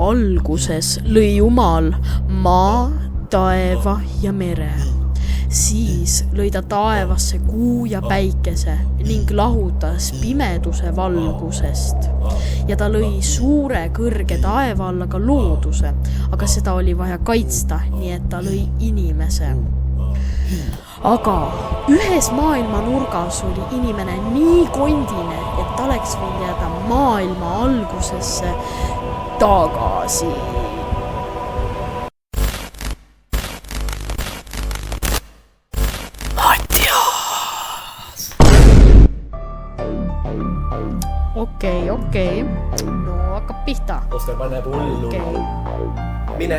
alguses lõi Jumal maa, taeva ja mere. Siis lõi ta taevasse kuu ja päikese ning lahutas pimeduse valgusest. Ja ta lõi suure kõrge taeva alla ka looduse, aga seda oli vaja kaitsta, nii et ta lõi inimese. Aga ühes maailma nurgas oli inimene nii kondine, et ta oleks võinud jääda maailma algusesse tagasi. Okei. No hakkab pihta. Oskar paneb hullu. Mine.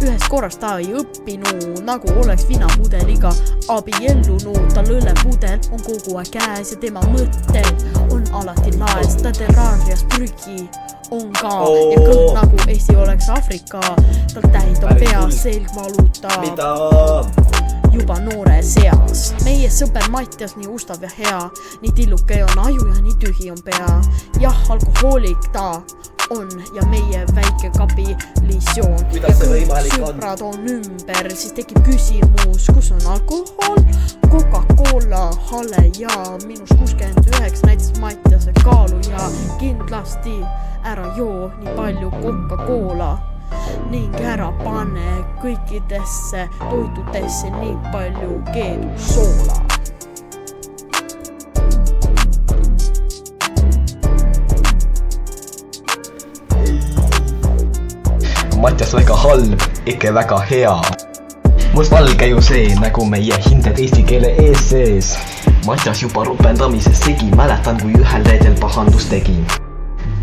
Ühest korrast ta ei õppinu, nagu oleks vinapudeliga abiellunud. Tal õllepudel on kogu aeg käes ja tema mõttel on alati laes. Ta terraarias prügi on ka ja kõht nagu Eesti oleks Afrika. Tal täid on peas selg valuta. Mida? Juba noore seas. Meie sõber Mattias nii ustav ja hea. Nii tilluke on aju ja nii tühi on pea. Jah, alkohoolik ta on ja meie väike kapilisjoon. Kuidas see võimalik on? Sõbrad on ümber, siis tekib küsimus, kus on alkohol? Coca-Cola, hale ja minus 69 näitas Mattiase kaalu ja kindlasti ära joo nii palju Coca-Cola. Ning ära pane kõikidesse toitudesse nii palju keedusoola. Mattias väga halb, ikka väga hea. Mustvalge ju see, nagu meie hinded eesti keele ees sees. Mattias juba rupendamises segi, mäletan kui ühel reedel pahandus tegi.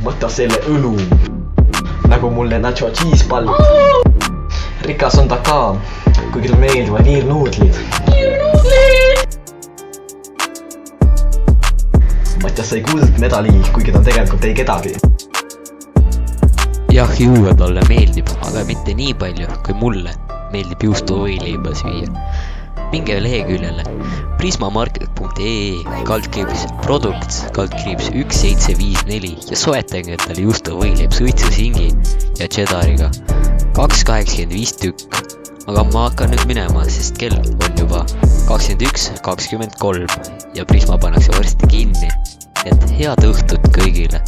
Võta selle õlu. Nagu mulle nacho cheese pall. Rikas on ta ka, kuigi tal meeldivad liirnuudlid. Mattias sai kuldmedali, kuigi ta tegelikult ei kedagi. Jah, juua talle meeldib, aga mitte nii palju, kui mulle meeldib juustuvõileiba süüa. Minge leheküljele prismamarket.ee /products /1754 ja soetage endale juustuvõileib suitsusingi ja cheddariga 2,85 tükk. Aga ma hakkan nüüd minema, sest kell on juba 21:23 ja Prisma pannakse varsti kinni. Et head õhtut kõigile!